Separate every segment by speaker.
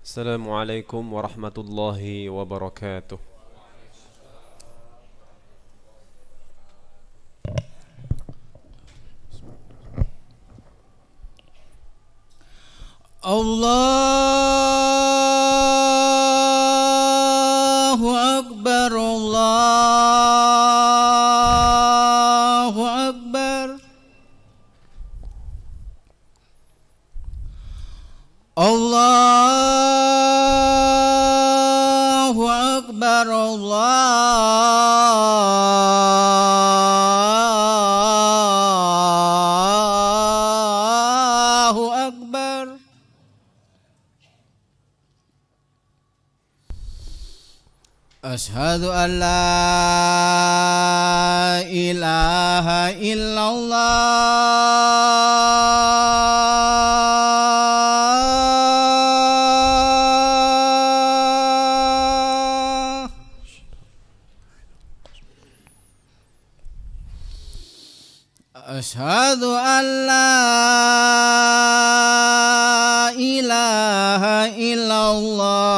Speaker 1: Assalamualaikum warahmatullahi wabarakatuh.
Speaker 2: Allahu Akbar, Allahu Akbar. Allahu Akbar, Allahu Akbar. Ashhadu an la ilaha illallah. Ashhadu an la ilaha illallah.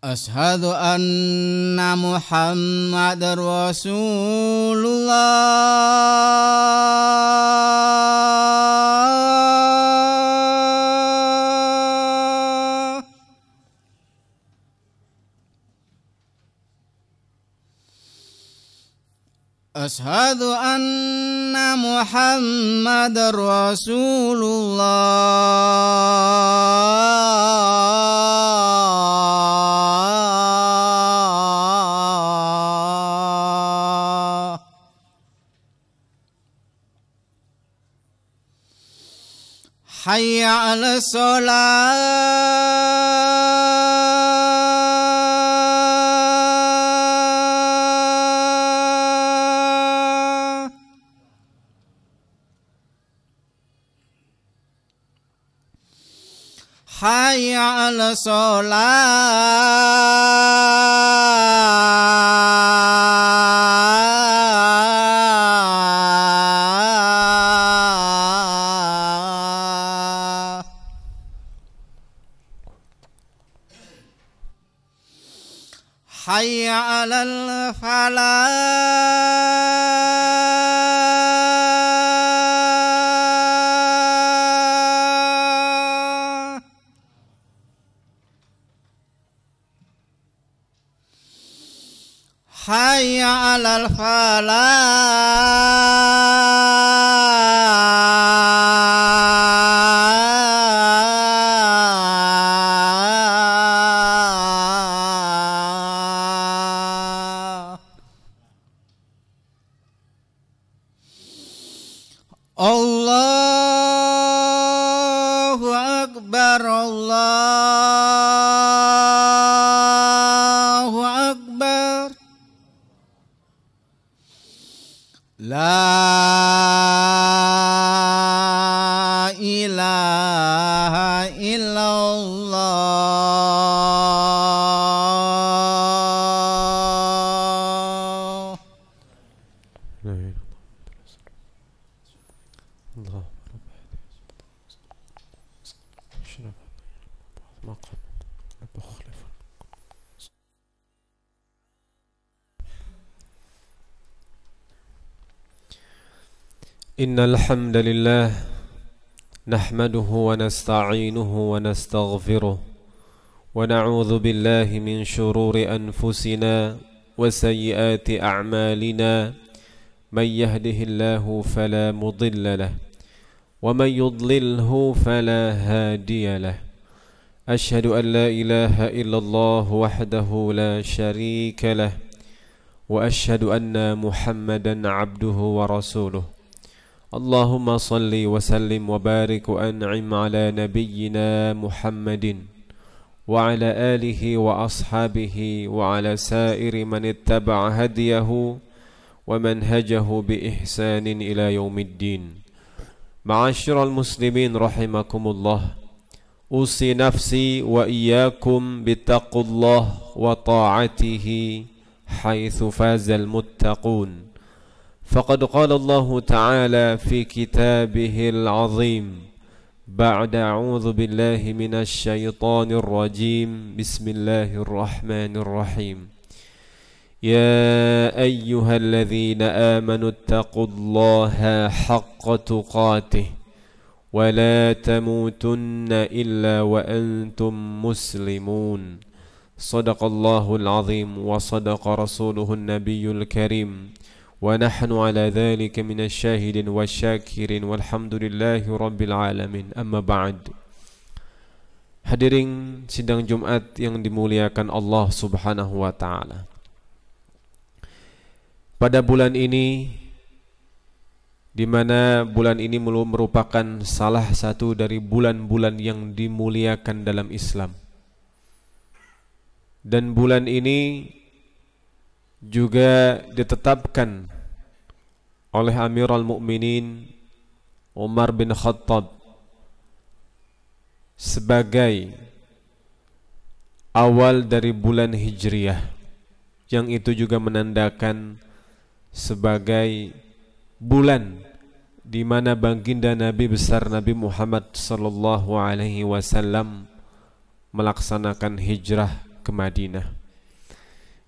Speaker 2: Ashhadu anna Muhammadar Rasulullah. Ashhadu anna Muhammadar Rasulullah. Hayya 'alas shalah. Hayya 'alas shalah. Hayya 'alal falah. Hayya 'alal falah. Allahu Akbar, Allahu Akbar. La ilaha illallah.
Speaker 1: Innal hamdalillah nahmaduhu wa nasta'inuhu wa nastaghfiruh wa na'udzu billahi min shururi anfusina wa sayyiati a'malina man yahdihillahu fala mudilla lahu wa man yudlilhu fala hadiya lahu. Ashhadu an la ilaha illallah wahdahu la sharika lah wa ashhadu anna Muhammadan abduhu wa rasuluh. Allahumma salli wa sallim wa barik wa an'im ala nabiyyina Muhammadin wa ala alihi wa ashabihi wa ala sairi man ittaba'a hadiyahu wa manhajahu bi ihsanin ila yaumiddin. Ma'asyiral muslimin rahimakumullah. أوصي نفسي وإياكم بتقوى الله وطاعته حيث فاز المتقون فقد قال الله تعالى في كتابه العظيم بعد أعوذ بالله من الشيطان الرجيم بسم الله الرحمن الرحيم يا أيها الذين آمنوا اتقوا الله حق تقاته ولا تموتن إلا وأنتم مسلمون صدق الله العظيم وصدق رسوله النبي الكريم ونحن على ذلك من الشاهدين والشاكرين والحمد لله رب العالمين أما بعد. Hadirin sidang Jumat yang dimuliakan Allah Subhanahu wa taala. Pada bulan ini, di mana bulan ini merupakan salah satu dari bulan-bulan yang dimuliakan dalam Islam. Dan bulan ini juga ditetapkan oleh Amirul Mukminin Umar bin Khattab sebagai awal dari bulan Hijriah, yang itu juga menandakan sebagai bulan di mana baginda Nabi besar Nabi Muhammad sallallahu alaihi wasallam melaksanakan hijrah ke Madinah.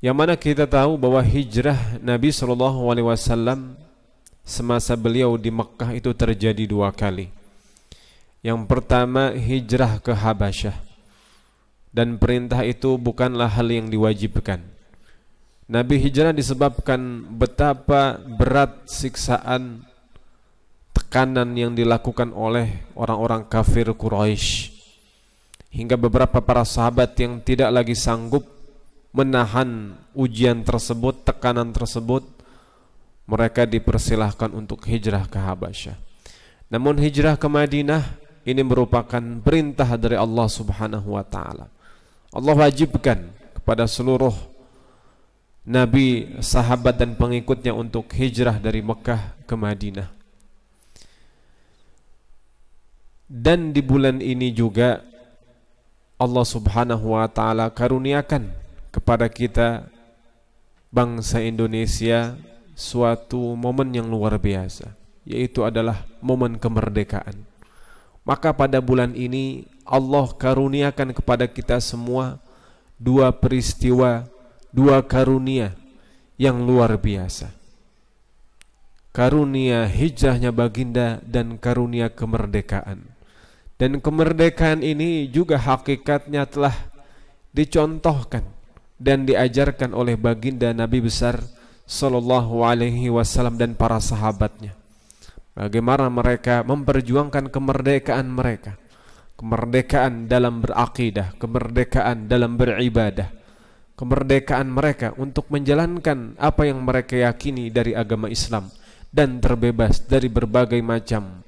Speaker 1: Yang mana kita tahu bahwa hijrah Nabi sallallahu alaihi wasallam semasa beliau di Mekkah itu terjadi 2 kali. Yang pertama hijrah ke Habasyah, dan perintah itu bukanlah hal yang diwajibkan. Nabi hijrah disebabkan betapa berat siksaan, tekanan yang dilakukan oleh orang-orang kafir Quraisy, hingga beberapa para sahabat yang tidak lagi sanggup menahan ujian tersebut, tekanan tersebut, mereka dipersilahkan untuk hijrah ke Habasyah. Namun hijrah ke Madinah ini merupakan perintah dari Allah Subhanahu wa taala. Allah wajibkan kepada seluruh Nabi, sahabat dan pengikutnya untuk hijrah dari Mekah ke Madinah. Dan di bulan ini juga Allah Subhanahu wa taala karuniakan kepada kita bangsa Indonesia suatu momen yang luar biasa, yaitu adalah momen kemerdekaan. Maka pada bulan ini Allah karuniakan kepada kita semua 2 peristiwa, 2 karunia yang luar biasa. Karunia hijrahnya baginda dan karunia kemerdekaan. Dan kemerdekaan ini juga hakikatnya telah dicontohkan dan diajarkan oleh baginda Nabi besar sallallahu alaihi wasallam dan para sahabatnya. Bagaimana mereka memperjuangkan kemerdekaan mereka. Kemerdekaan dalam berakidah, kemerdekaan dalam beribadah, kemerdekaan mereka untuk menjalankan apa yang mereka yakini dari agama Islam dan terbebas dari berbagai macam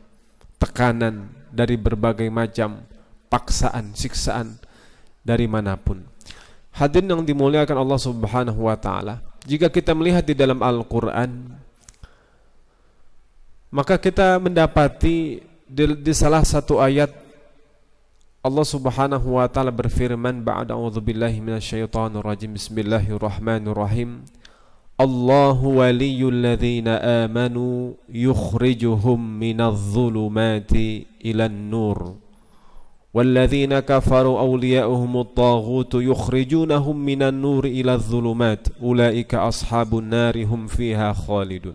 Speaker 1: tekanan, dari berbagai macam paksaan, siksaan dari manapun. Hadirin yang dimuliakan Allah Subhanahu wa taala, jika kita melihat di dalam Al-Qur'an, maka kita mendapati di salah satu ayat Allah Subhanahu wa taala berfirman, ba'da a'udzubillahi minasyaitonir rajim, bismillahirrahmanirrahim, Allahu waliyyul ladzina amanu yukhrijuhum minadh-dhulumati ilan nur walladzina kafaru awliya'uhumut taghut yukhrijunahum minan nur ila adh-dhulumat ulaika ashabun nari hum fiha khalidun.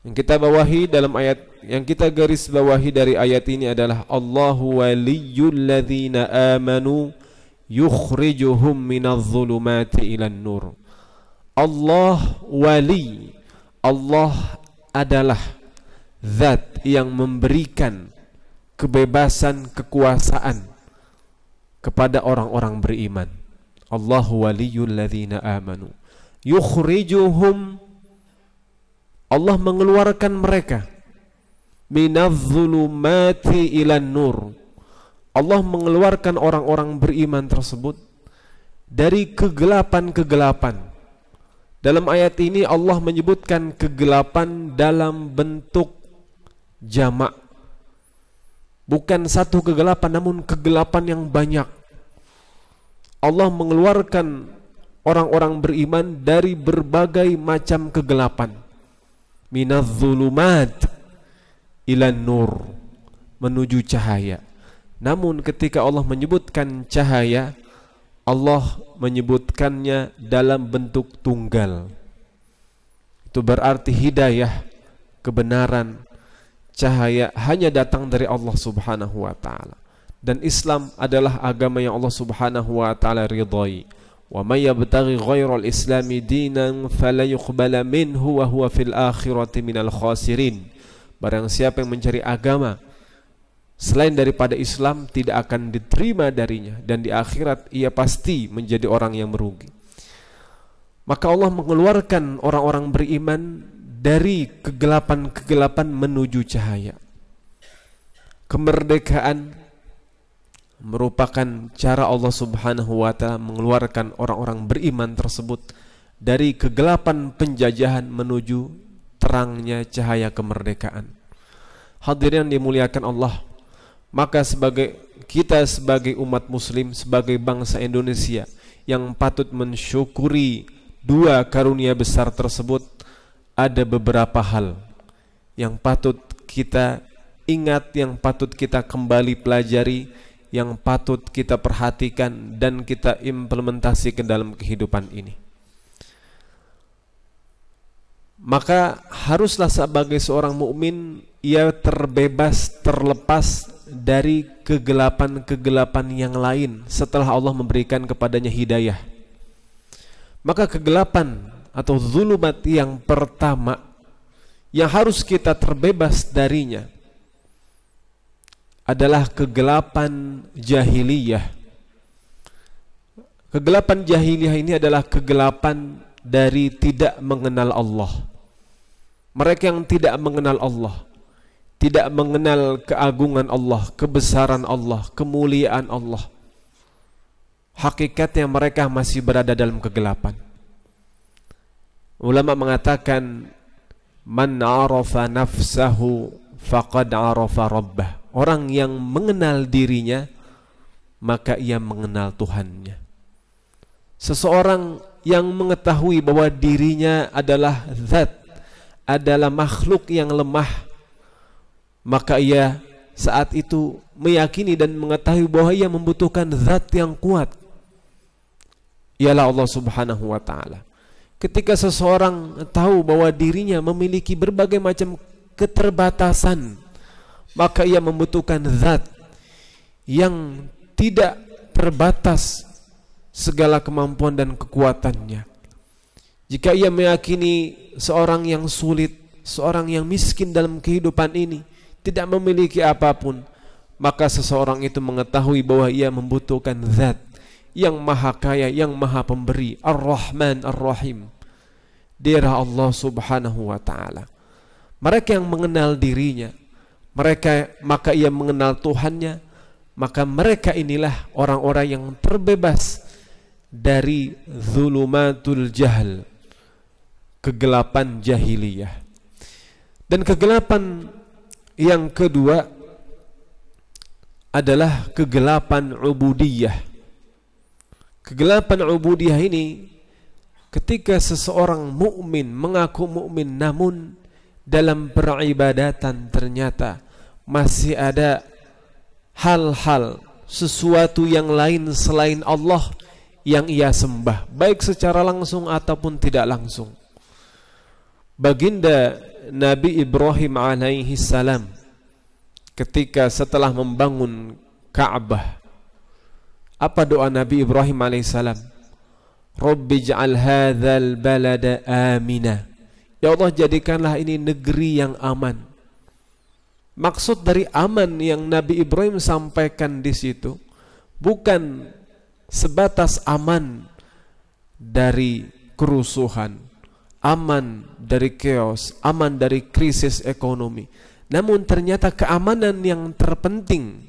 Speaker 1: Yang kita bawahi dalam ayat, yang kita garis bawahi dari ayat ini adalah Allahu waliyyul ladzina amanu yukhrijuhum minadh-dhulumati ilan nur. Allah wali, Allah adalah zat yang memberikan kebebasan, kekuasaan kepada orang-orang beriman. Allahu waliyul ladzina amanu yukhrijuhum, Allah mengeluarkan mereka minadh-dhulumati ilan nur. Allah mengeluarkan orang-orang beriman tersebut dari kegelapan-kegelapan. Dalam ayat ini Allah menyebutkan kegelapan dalam bentuk jamak, Bukan satu kegelapan, namun kegelapan yang banyak. Allah mengeluarkan orang-orang beriman dari berbagai macam kegelapan. Minadz zulumat ilan nur, menuju cahaya. Namun ketika Allah menyebutkan cahaya, Allah menyebutkannya dalam bentuk tunggal. Itu berarti hidayah, kebenaran, cahaya hanya datang dari Allah Subhanahu wa taala. Dan Islam adalah agama yang Allah Subhanahu wa taala ridhai. Wa may yabtaghi ghairal islami dinan fala yuqbala minhu wa huwa fil akhirati minal khasirin. Barang siapa yang mencari agama selain daripada Islam, tidak akan diterima darinya, dan di akhirat ia pasti menjadi orang yang merugi. Maka Allah mengeluarkan orang-orang beriman dari kegelapan-kegelapan menuju cahaya. Kemerdekaan merupakan cara Allah Subhanahu wa taala mengeluarkan orang-orang beriman tersebut dari kegelapan penjajahan menuju terangnya cahaya kemerdekaan. Hadirin yang dimuliakan Allah, maka kita sebagai umat muslim, sebagai bangsa Indonesia yang patut mensyukuri dua karunia besar tersebut, ada beberapa hal yang patut kita ingat, yang patut kita kembali pelajari, yang patut kita perhatikan dan kita implementasikan dalam kehidupan ini. Maka haruslah sebagai seorang mukmin ia terlepas dari kegelapan-kegelapan yang lain setelah Allah memberikan kepadanya hidayah. Maka kegelapan atau zulumat yang pertama yang harus kita terbebas darinya adalah kegelapan jahiliyah. Kegelapan jahiliyah ini adalah kegelapan dari tidak mengenal Allah. Mereka yang tidak mengenal Allah, tidak mengenal keagungan Allah, kebesaran Allah, kemuliaan Allah, hakikatnya mereka masih berada dalam kegelapan. Ulama mengatakan, man arafa nafsahu faqad arafa rabbah. Orang yang mengenal dirinya, maka ia mengenal Tuhannya. Seseorang yang mengetahui bahwa dirinya adalah zat, adalah makhluk yang lemah, maka ia saat itu meyakini dan mengetahui bahwa ia membutuhkan zat yang kuat, ialah Allah Subhanahu wa ta'ala. Ketika seseorang tahu bahwa dirinya memiliki berbagai macam keterbatasan, maka ia membutuhkan zat yang tidak terbatas segala kemampuan dan kekuatannya. Jika ia meyakini seorang yang sulit, seorang yang miskin dalam kehidupan ini, tidak memiliki apapun, maka seseorang itu mengetahui bahwa ia membutuhkan zat yang maha kaya, yang maha pemberi, Ar-Rahman Ar-Rahim, Dia Allah Subhanahu wa ta'ala. Mereka yang mengenal dirinya, maka ia mengenal Tuhannya, maka mereka inilah orang-orang yang terbebas dari zulumatul jahl, kegelapan jahiliyah. Dan kegelapan yang kedua adalah kegelapan ubudiyah. Kegelapan ubudiyah ini ketika seseorang mukmin mengaku mukmin, namun dalam peribadatan ternyata masih ada hal-hal, sesuatu yang lain selain Allah yang ia sembah, baik secara langsung ataupun tidak langsung. Baginda Nabi Ibrahim alaihi salam ketika setelah membangun Ka'bah, apa doa Nabi Ibrahim alaihi salam? Rabbi ij'al hadzal balada amina. Ya Allah, jadikanlah ini negeri yang aman. Maksud dari aman yang Nabi Ibrahim sampaikan di situ bukan sebatas aman dari kerusuhan, aman dari chaos, aman dari krisis ekonomi. Namun ternyata keamanan yang terpenting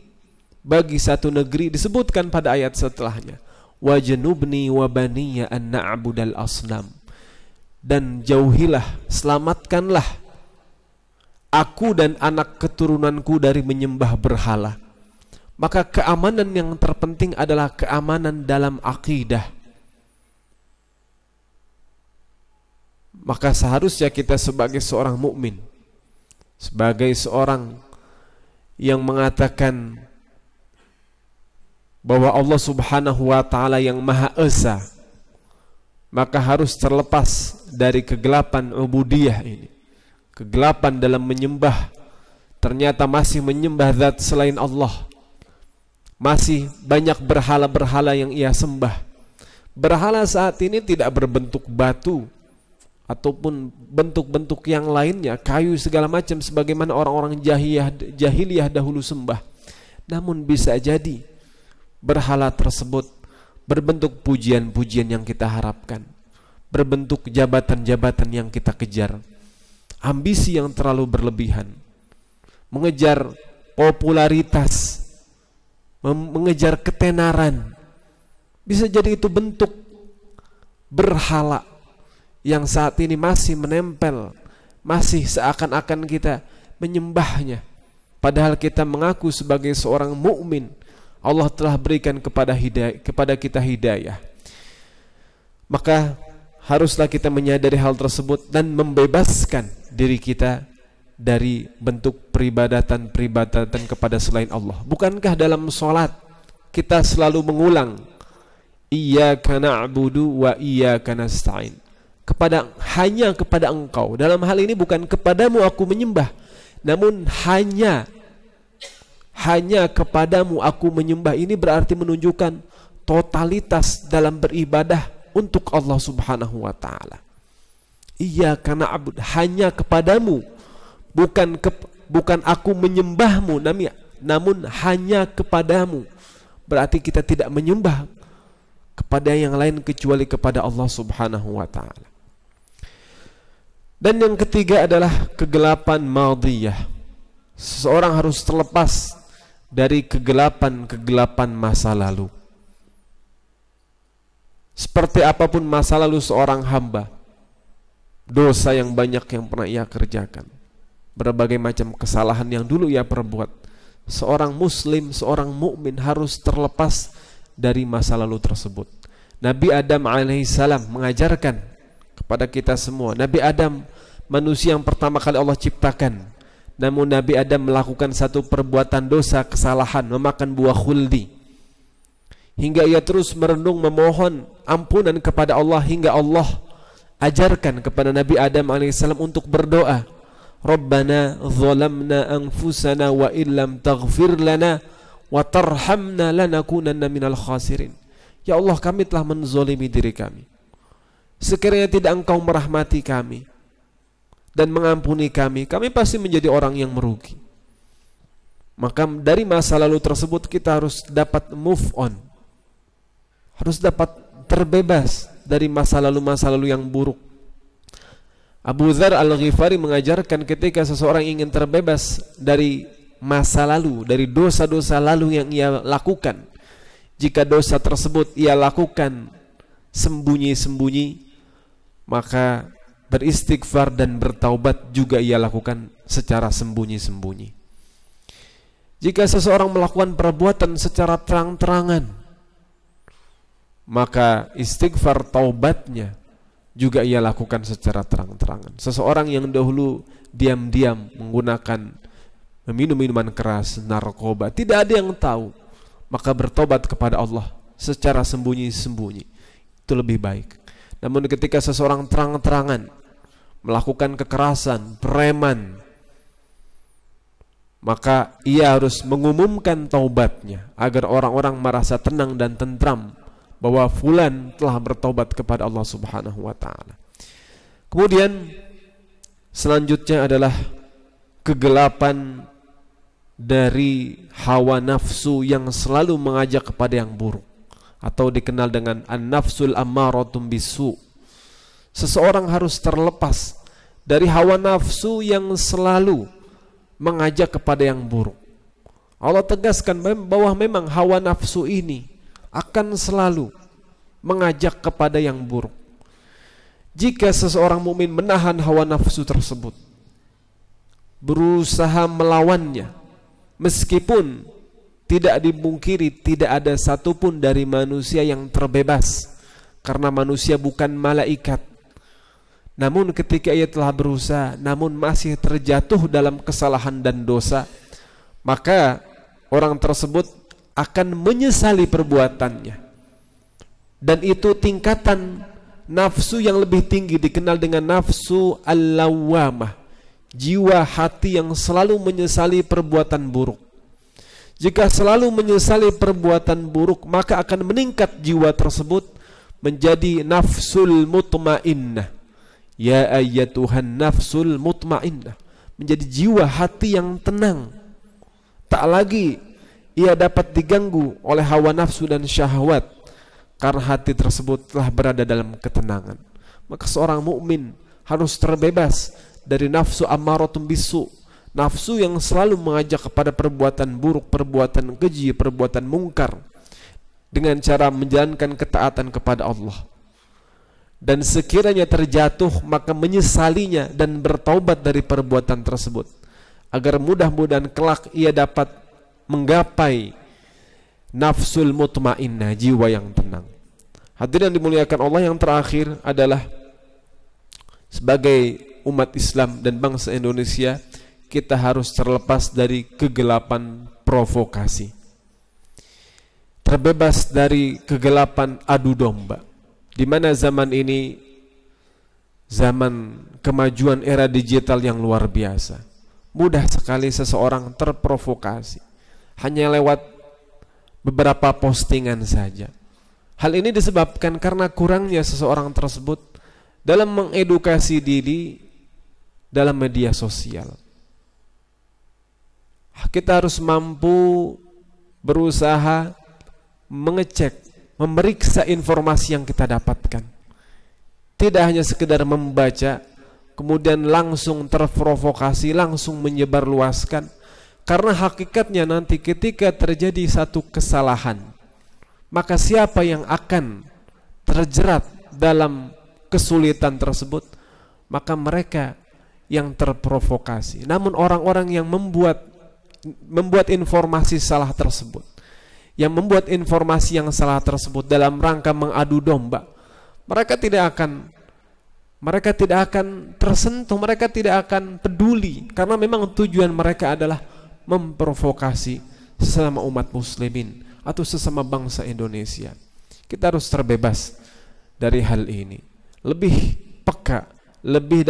Speaker 1: bagi satu negeri disebutkan pada ayat setelahnya. Wajnubni wa baniya an na'budal asnam. Dan jauhilah, selamatkanlah aku dan anak keturunanku dari menyembah berhala. Maka keamanan yang terpenting adalah keamanan dalam akidah. Maka seharusnya kita sebagai seorang mukmin, sebagai seorang yang mengatakan bahwa Allah Subhanahu wa ta'ala yang Maha Esa, maka harus terlepas dari kegelapan ubudiyah ini, kegelapan dalam menyembah. Ternyata masih menyembah zat selain Allah, masih banyak berhala-berhala yang ia sembah. Berhala saat ini tidak berbentuk batu ataupun bentuk-bentuk yang lainnya, kayu segala macam sebagaimana orang-orang jahiliyah dahulu sembah. Namun bisa jadi berhala tersebut berbentuk pujian-pujian yang kita harapkan, berbentuk jabatan-jabatan yang kita kejar, ambisi yang terlalu berlebihan, mengejar popularitas, mengejar ketenaran. Bisa jadi itu bentuk berhala yang saat ini masih menempel, masih seakan-akan kita menyembahnya, padahal kita mengaku sebagai seorang mukmin. Allah telah berikan kepada kita hidayah. Maka haruslah kita menyadari hal tersebut dan membebaskan diri kita dari bentuk peribadatan kepada selain Allah. Bukankah dalam sholat kita selalu mengulang iyyaka na'budu wa iyyaka nasta'in, hanya kepada Engkau. Dalam hal ini bukan kepadamu aku menyembah, namun hanya kepadamu aku menyembah. Ini berarti menunjukkan totalitas dalam beribadah untuk Allah Subhanahu wa ta'ala. Iyyaka na'budu, hanya kepadamu, bukan aku menyembahmu, namun hanya kepadamu. Berarti kita tidak menyembah kepada yang lain kecuali kepada Allah Subhanahu wa ta'ala. Dan yang ketiga adalah kegelapan madiyah. Seseorang harus terlepas dari kegelapan masa lalu. Seperti apapun masa lalu seorang hamba, dosa yang banyak yang pernah ia kerjakan, berbagai macam kesalahan yang dulu ia perbuat, seorang muslim, seorang mukmin harus terlepas dari masa lalu tersebut. Nabi Adam alaihissalam mengajarkan kepada kita semua. Nabi Adam manusia yang pertama kali Allah ciptakan, namun Nabi Adam melakukan satu perbuatan dosa, kesalahan, memakan buah khuldi, hingga ia terus merenung memohon ampunan kepada Allah, hingga Allah ajarkan kepada Nabi Adam alaihissalam untuk berdoa, Rabbana zalamna anfusana wa illam taghfir lana wa tarhamna lanakunanna minal khasirin. Ya Allah, kami telah menzolimi diri kami, sekiranya tidak Engkau merahmati kami dan mengampuni kami pasti menjadi orang yang merugi. Maka dari masa lalu tersebut kita harus dapat move on, harus dapat terbebas dari masa lalu yang buruk. Abu Dzar Al-Ghifari mengajarkan ketika seseorang ingin terbebas dari masa lalu, dari dosa-dosa lalu yang ia lakukan, jika dosa tersebut ia lakukan sembunyi-sembunyi, maka beristighfar dan bertaubat juga ia lakukan secara sembunyi-sembunyi. Jika seseorang melakukan perbuatan secara terang-terangan, maka istighfar taubatnya juga ia lakukan secara terang-terangan. Seseorang yang dahulu diam-diam menggunakan meminum minuman keras, narkoba, tidak ada yang tahu, maka bertobat kepada Allah secara sembunyi-sembunyi, itu lebih baik. Namun ketika seseorang terang-terangan melakukan kekerasan, preman, maka ia harus mengumumkan taubatnya agar orang-orang merasa tenang dan tentram bahwa fulan telah bertobat kepada Allah Subhanahu wa ta'ala. Kemudian selanjutnya adalah kegelapan dari hawa nafsu yang selalu mengajak kepada yang buruk, atau dikenal dengan an-nafsul ammaratum bisu. Seseorang harus terlepas dari hawa nafsu yang selalu mengajak kepada yang buruk. Allah tegaskan bahwa memang hawa nafsu ini akan selalu mengajak kepada yang buruk. Jika seseorang mukmin menahan hawa nafsu tersebut, berusaha melawannya, meskipun tidak dipungkiri tidak ada satupun dari manusia yang terbebas, karena manusia bukan malaikat. Namun ketika ia telah berusaha namun masih terjatuh dalam kesalahan dan dosa, maka orang tersebut akan menyesali perbuatannya. Dan itu tingkatan nafsu yang lebih tinggi, dikenal dengan nafsu al-lawwamah, jiwa hati yang selalu menyesali perbuatan buruk. Jika selalu menyesali perbuatan buruk, maka akan meningkat jiwa tersebut menjadi nafsul mutmainnah. Ya ayyatuhan nafsul mutmainnah, menjadi jiwa hati yang tenang. Tak lagi ia dapat diganggu oleh hawa nafsu dan syahwat, karena hati tersebut telah berada dalam ketenangan. Maka seorang mukmin harus terbebas dari nafsu ammaratun bisu, nafsu yang selalu mengajak kepada perbuatan buruk, perbuatan keji, perbuatan mungkar, dengan cara menjalankan ketaatan kepada Allah. Dan sekiranya terjatuh, maka menyesalinya dan bertaubat dari perbuatan tersebut, agar mudah-mudahan kelak ia dapat menggapai nafsul mutmainnah, jiwa yang tenang. Hadirin yang dimuliakan Allah, yang terakhir adalah sebagai umat Islam dan bangsa Indonesia, kita harus terlepas dari kegelapan provokasi, terbebas dari kegelapan adu domba, di mana zaman ini zaman kemajuan era digital yang luar biasa. Mudah sekali seseorang terprovokasi hanya lewat beberapa postingan saja. Hal ini disebabkan karena kurangnya seseorang tersebut dalam mengedukasi diri dalam media sosial. Kita harus mampu berusaha mengecek, memeriksa informasi yang kita dapatkan. Tidak hanya sekedar membaca kemudian langsung terprovokasi, langsung menyebarluaskan. Karena hakikatnya nanti ketika terjadi satu kesalahan, maka siapa yang akan terjerat dalam kesulitan tersebut? Maka mereka yang terprovokasi. Namun orang-orang yang membuat informasi salah tersebut, yang membuat informasi yang salah tersebut dalam rangka mengadu domba, mereka tidak akan tersentuh, mereka tidak akan peduli, karena memang tujuan mereka adalah memprovokasi sesama umat muslimin atau sesama bangsa Indonesia. Kita harus terbebas dari hal ini, lebih peka, lebih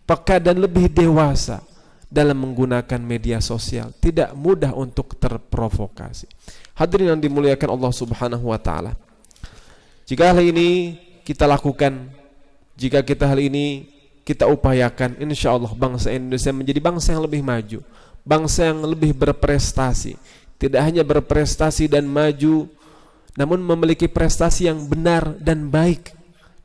Speaker 1: peka dan lebih dewasa dalam menggunakan media sosial, tidak mudah untuk terprovokasi. Hadirin yang dimuliakan Allah Subhanahu wa taala, jika hal ini kita lakukan, jika kita hal ini kita upayakan, insya Allah bangsa Indonesia menjadi bangsa yang lebih maju, bangsa yang lebih berprestasi. Tidak hanya berprestasi dan maju, namun memiliki prestasi yang benar dan baik.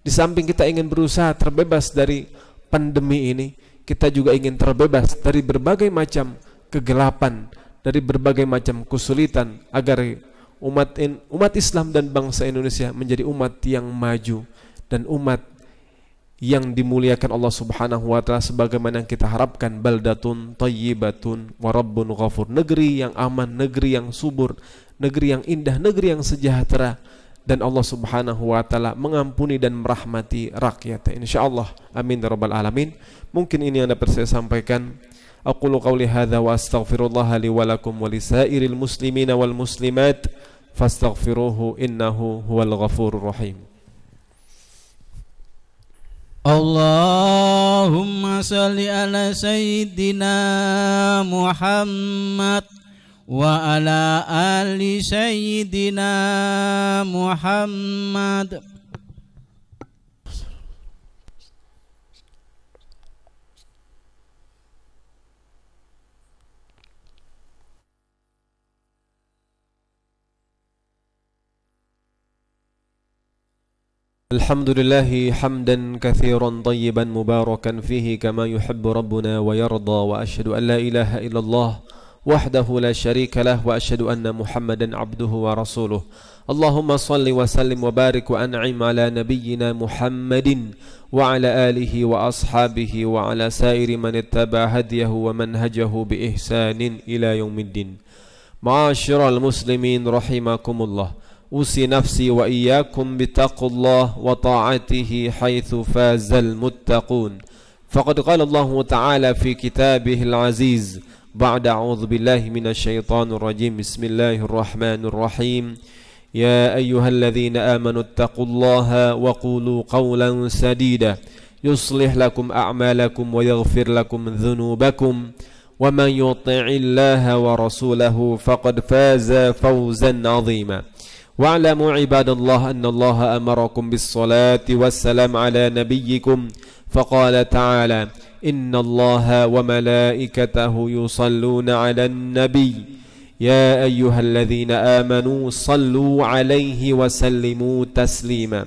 Speaker 1: Di samping kita ingin berusaha terbebas dari pandemi ini, kita juga ingin terbebas dari berbagai macam kegelapan, dari berbagai macam kesulitan, agar umat Islam dan bangsa Indonesia menjadi umat yang maju dan umat yang dimuliakan Allah Subhanahu wa taala, sebagaimana yang kita harapkan. Baldatun thayyibatun wa rabbun ghafur, negeri yang aman, negeri yang subur, negeri yang indah, negeri yang sejahtera, dan Allah Subhanahu wa taala mengampuni dan merahmati rakyatnya, insyaallah. Amin ya rabbal alamin. Mungkin ini yang dapat saya sampaikan. Aqulu qawli hadza wa astaghfirullah li wa lakum wa lisairil muslimina wal muslimat fastaghfiruhu innahu huwal ghafurur rahim.
Speaker 2: Allahumma salli ala sayyidina Muhammad wa ala ali sayyidina Muhammad.
Speaker 1: Alhamdulillahi hamdan kathiran tayyiban mubarakan fihi kama yuhibbu rabbuna wa yarda, wa ashhadu an la ilaha illallah وحده لا شريك له وأشهد أن محمدا عبده ورسوله اللهم صل وسلم وبارك وأنعم على نبينا محمد وعلى آله وأصحابه وعلى سائر من اتبع هديه ومنهجه بإحسان إلى يوم الدين. معاشر المسلمين رحمكم الله، أوصي نفسي وإياكم بتقوى الله وطاعته حيث فاز المتقون. فقد قال الله تعالى في كتابه العزيز بعد أعوذ بالله من الشيطان الرجيم بسم الله الرحمن الرحيم يا أيها الذين آمنوا اتقوا الله وقولوا قولا سديدا يصلح لكم أعمالكم ويغفر لكم ذنوبكم ومن يطع الله ورسوله فقد فاز فوزا عظيما. واعلموا عباد الله أن الله أمركم بالصلاة والسلام على نبيكم فقال تعالى إن الله وملائكته يصلون على النبي يا أيها الذين آمنوا صلوا عليه وسلموا تسليما.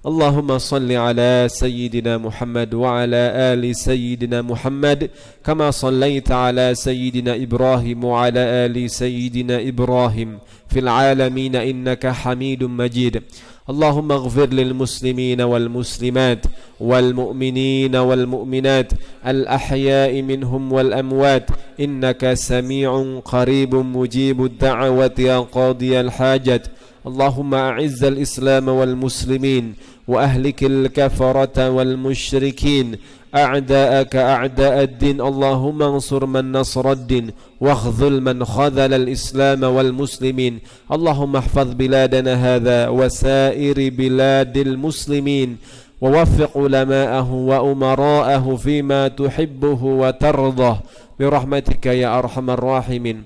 Speaker 1: اللهم صل على سيدنا محمد وعلى آل سيدنا محمد كما صليت على سيدنا إبراهيم وعلى آل سيدنا إبراهيم في العالمين إنك حميد مجيد. اللهم اغفر للمسلمين والمسلمات والمؤمنين والمؤمنات الأحياء منهم والأموات إنك سميع قريب مجيب الدعوة يا قاضي الحاجات. اللهم أعز الإسلام والمسلمين وأهلك الكفرة والمشركين أعداءك أعداء الدين. اللهم انصر من نصر الدين واخذل من خذل الإسلام والمسلمين. اللهم احفظ بلادنا هذا وسائر بلاد المسلمين ووفق علماءه وأمراءه فيما تحبه وترضاه برحمتك يا أرحم الراحمين.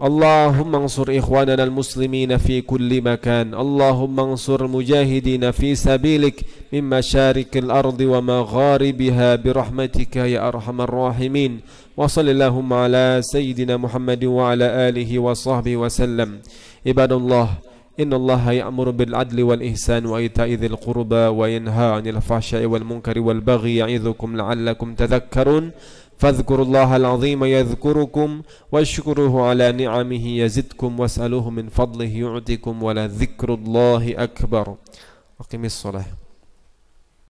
Speaker 1: اللهم انصر إخواننا المسلمين في كل مكان. اللهم انصر المجاهدين في سبيلك من مشارق الأرض ومغاربها برحمتك يا أرحم الراحمين. وصل اللهم على سيدنا محمد وعلى آله وصحبه وسلم. عباد الله إن الله يأمر بالعدل والإحسان وإيتاء ذي القربى وينهى عن الفحشاء والمنكر والبغي يعظكم لعلكم تذكرون. فاذكروا الله العظيم يذكركم واشكروه على نعمه يزدكم واسألوه من فضله يعطكم ولذكر الله أكبر. أقم الصلاة.